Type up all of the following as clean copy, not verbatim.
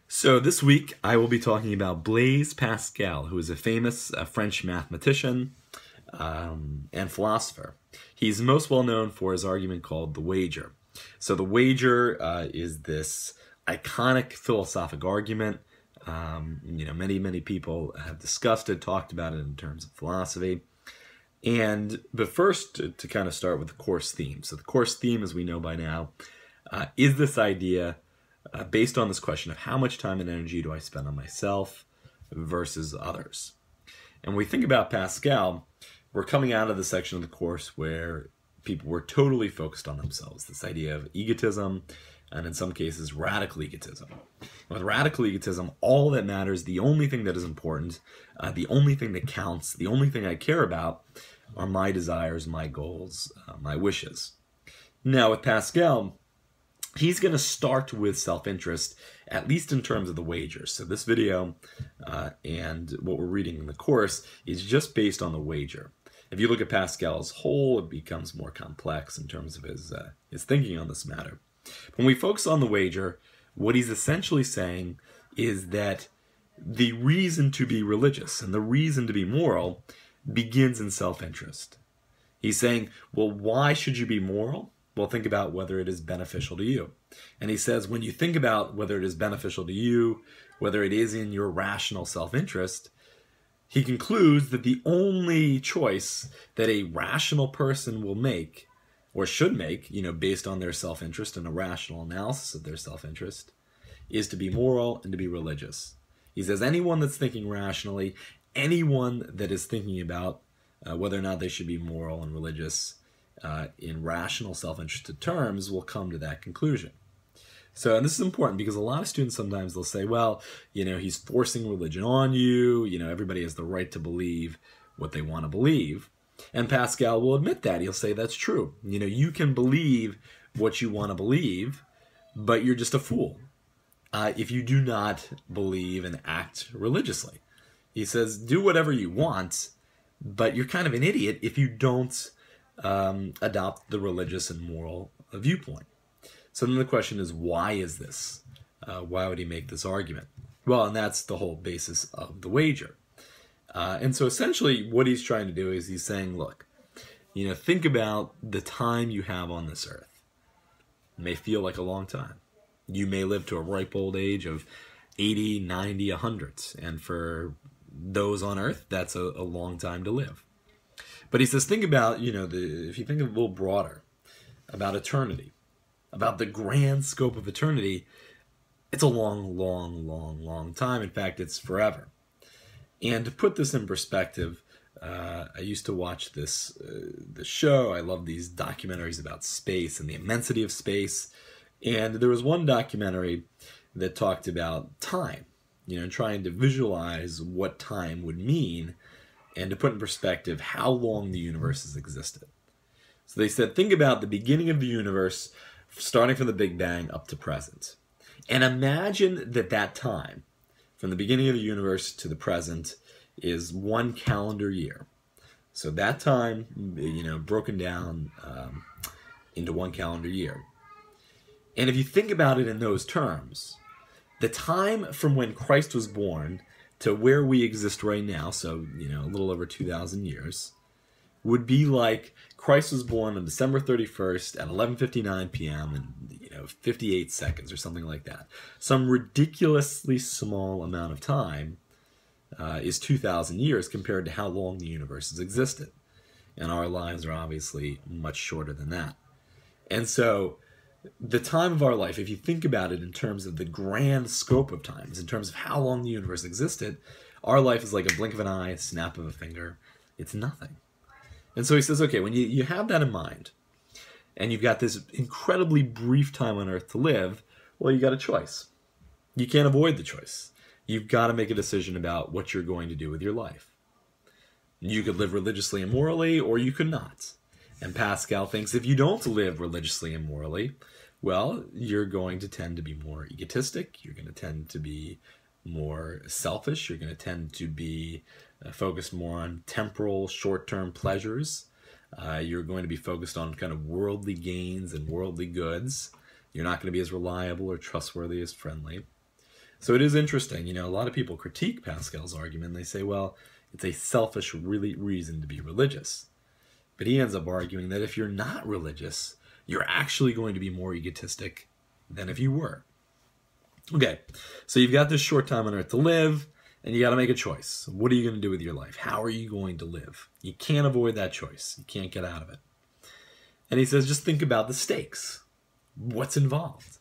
So this week I will be talking about Blaise Pascal, who is a famous French mathematician and philosopher. He's most well known for his argument called the wager. So the wager is this iconic philosophic argument. Many people have discussed it, talked about it in terms of philosophy. But first, to kind of start with the course theme. So the course theme, as we know by now, is this idea based on this question of how much time and energy do I spend on myself versus others. And when we think about Pascal, we're coming out of the section of the course where people were totally focused on themselves, this idea of egotism, and in some cases, radical egotism. With radical egotism, all that matters, the only thing that is important, the only thing that counts, the only thing I care about are my desires, my goals, my wishes. Now, with Pascal, he's going to start with self-interest, at least in terms of the wager. So this video and what we're reading in the course is just based on the wager. If you look at Pascal as a whole, it becomes more complex in terms of his thinking on this matter. When we focus on the wager, what he's essentially saying is that the reason to be religious and the reason to be moral begins in self-interest. He's saying, well, why should you be moral? Well, think about whether it is beneficial to you. And he says, when you think about whether it is beneficial to you, whether it is in your rational self-interest, he concludes that the only choice that a rational person will make, or should make, based on their self-interest and a rational analysis of their self-interest, is to be moral and to be religious. He says anyone that's thinking rationally, anyone that is thinking about whether or not they should be moral and religious in rational self-interested terms will come to that conclusion. So, and this is important because a lot of students sometimes they'll say, well, he's forcing religion on you, everybody has the right to believe what they want to believe. And Pascal will admit that. He'll say that's true. You can believe what you want to believe, but you're just a fool if you do not believe and act religiously. He says, do whatever you want, but you're kind of an idiot if you don't adopt the religious and moral viewpoint. So then the question is, why is this? Why would he make this argument? Well, and that's the whole basis of the wager. And so essentially what he's trying to do is he's saying, look, think about the time you have on this earth. It may feel like a long time. You may live to a ripe old age of 80, 90, 100. And for those on earth, that's a long time to live. But he says, think about, if you think a little broader about eternity, about the grand scope of eternity, it's a long, long, long, long time. In fact, it's forever. And to put this in perspective, I used to watch this show. I love these documentaries about space and the immensity of space. And there was one documentary that talked about time, trying to visualize what time would mean and to put in perspective how long the universe has existed. So they said, think about the beginning of the universe, starting from the Big Bang up to present. And imagine that time, from the beginning of the universe to the present, is one calendar year. So that time, broken down into one calendar year. And if you think about it in those terms, the time from when Christ was born to where we exist right now, so, a little over 2,000 years, would be like Christ was born on December 31st at 11:59 p.m. and, 58 seconds or something like that. Some ridiculously small amount of time is 2,000 years compared to how long the universe has existed. And our lives are obviously much shorter than that. And so the time of our life, if you think about it in terms of the grand scope of times, in terms of how long the universe existed, our life is like a blink of an eye, a snap of a finger. It's nothing. And so he says, okay, when you have that in mind, and you've got this incredibly brief time on earth to live, well, you got a choice. You can't avoid the choice. You've got to make a decision about what you're going to do with your life. You could live religiously and morally, or you could not. And Pascal thinks if you don't live religiously and morally, well, you're going to tend to be more egotistic. You're going to tend to be more selfish. You're going to tend to be focused more on temporal, short-term pleasures. You're going to be focused on kind of worldly gains and worldly goods. You're not going to be as reliable or trustworthy as friendly. So it is interesting, a lot of people critique Pascal's argument. They say, well, it's a selfish reason to be religious. But he ends up arguing that if you're not religious, you're actually going to be more egotistic than if you were. Okay, so you've got this short time on earth to live, and you got to make a choice. What are you going to do with your life? How are you going to live? You can't avoid that choice. You can't get out of it. And he says, just think about the stakes. What's involved?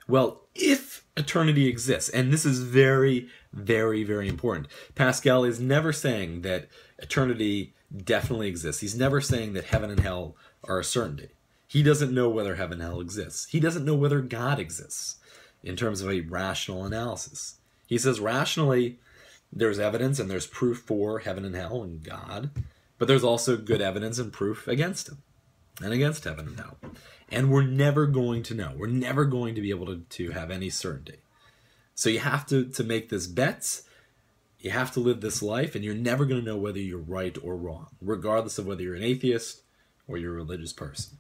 Well, if eternity exists, and this is very, very, very important. Pascal is never saying that eternity definitely exists. He's never saying that heaven and hell are a certainty. He doesn't know whether heaven and hell exists. He doesn't know whether God exists in terms of a rational analysis. He says rationally, there's evidence and there's proof for heaven and hell and God, but there's also good evidence and proof against him and against heaven and hell. And we're never going to know. We're never going to be able to have any certainty. So you have to make this bet. You have to live this life, and you're never going to know whether you're right or wrong, regardless of whether you're an atheist or you're a religious person.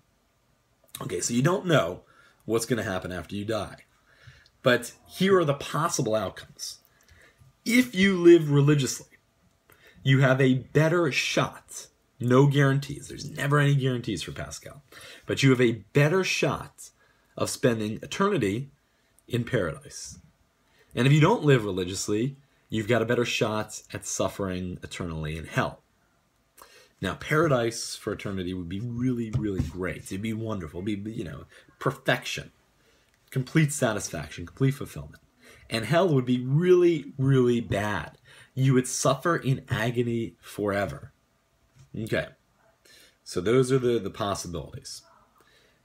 Okay, so you don't know what's going to happen after you die. But here are the possible outcomes. If you live religiously, you have a better shot. No guarantees. There's never any guarantees for Pascal. But you have a better shot of spending eternity in paradise. And if you don't live religiously, you've got a better shot at suffering eternally in hell. Now, paradise for eternity would be really, really great. It'd be wonderful. It'd be, perfection, complete satisfaction, complete fulfillment. And hell would be really, really bad. You would suffer in agony forever. Okay, so those are the possibilities.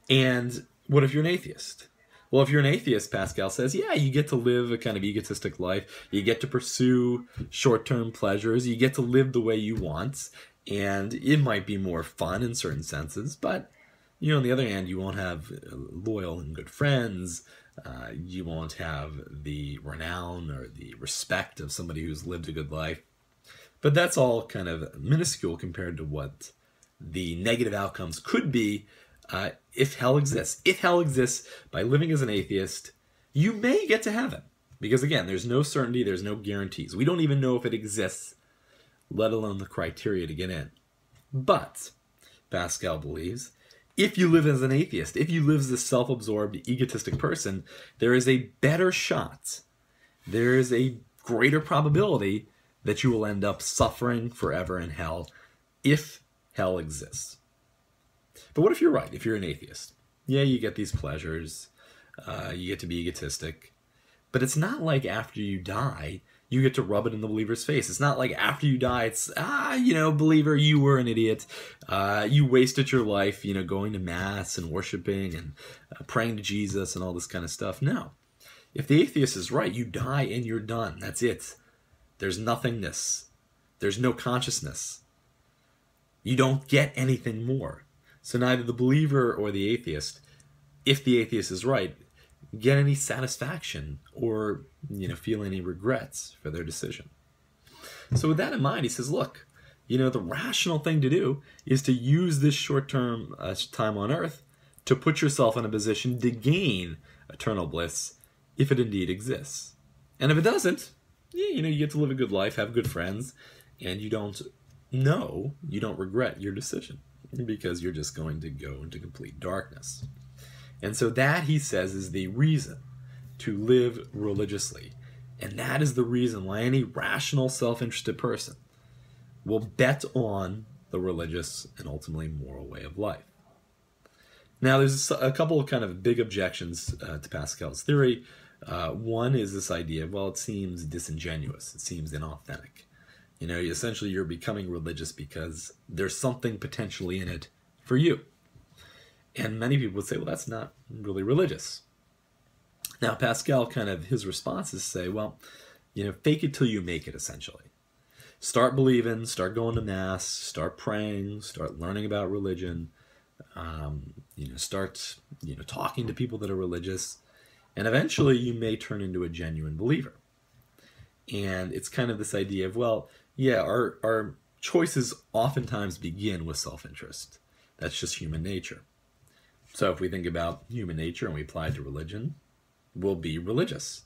And what if you're an atheist? Well, if you're an atheist, Pascal says, yeah, you get to live a kind of egotistic life. You get to pursue short-term pleasures. You get to live the way you want. And it might be more fun in certain senses. But, on the other hand, you won't have loyal and good friends. You won't have the renown or the respect of somebody who's lived a good life. But that's all kind of minuscule compared to what the negative outcomes could be if hell exists. If hell exists, by living as an atheist, you may get to heaven. Because again, there's no certainty, there's no guarantees. We don't even know if it exists, let alone the criteria to get in. But, Pascal believes, if you live as an atheist, if you live as a self-absorbed, egotistic person, there is a better shot. There is a greater probability that you will end up suffering forever in hell if hell exists. But what if you're right, if you're an atheist? Yeah, you get these pleasures, you get to be egotistic, but it's not like after you die, you get to rub it in the believer's face. It's not like after you die, it's, believer, you were an idiot. You wasted your life, going to mass and worshiping and praying to Jesus and all this kind of stuff. No. If the atheist is right, you die and you're done. That's it. There's nothingness. There's no consciousness. You don't get anything more. So neither the believer or the atheist, if the atheist is right, get any satisfaction or, feel any regrets for their decision. So with that in mind, he says, look, the rational thing to do is to use this short-term time on earth to put yourself in a position to gain eternal bliss if it indeed exists. And if it doesn't, you get to live a good life, have good friends, and you don't regret your decision because you're just going to go into complete darkness. And so that, he says, is the reason to live religiously. And that is the reason why any rational, self-interested person will bet on the religious and ultimately moral way of life. Now, there's a couple of kind of big objections to Pascal's theory. One is this idea of, it seems disingenuous. It seems inauthentic. Essentially you're becoming religious because there's something potentially in it for you. And many people would say, well, that's not really religious. Now, Pascal, his responses say, fake it till you make it, essentially. Start believing, start going to mass, start praying, start learning about religion, start, talking to people that are religious, and eventually you may turn into a genuine believer. And it's kind of this idea of, our choices oftentimes begin with self-interest. That's just human nature. So if we think about human nature and we apply it to religion, we'll be religious.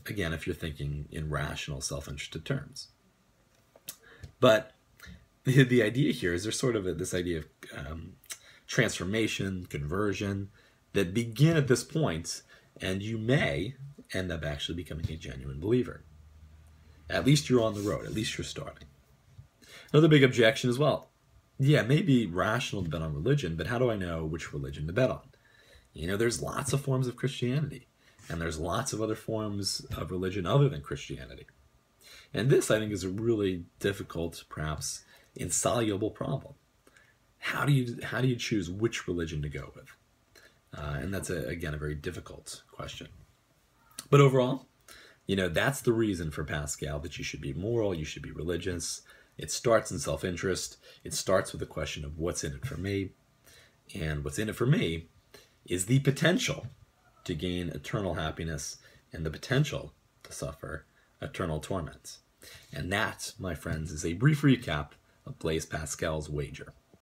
Again, if you're thinking in rational, self-interested terms. But the idea here is there's sort of this idea of transformation, conversion, that begin at this point, and you may end up actually becoming a genuine believer. At least you're on the road. At least you're starting. Another big objection as well. Yeah, it may be rational to bet on religion, but how do I know which religion to bet on? You know, there's lots of forms of Christianity, and there's lots of other forms of religion other than Christianity. And this, I think, is a really difficult, perhaps insoluble problem. How do you choose which religion to go with? And that's, again, a very difficult question. But overall, you know, that's the reason for Pascal that you should be moral, you should be religious. It starts in self-interest. It starts with the question of what's in it for me. And what's in it for me is the potential to gain eternal happiness and the potential to suffer eternal torment. And that, my friends, is a brief recap of Blaise Pascal's wager.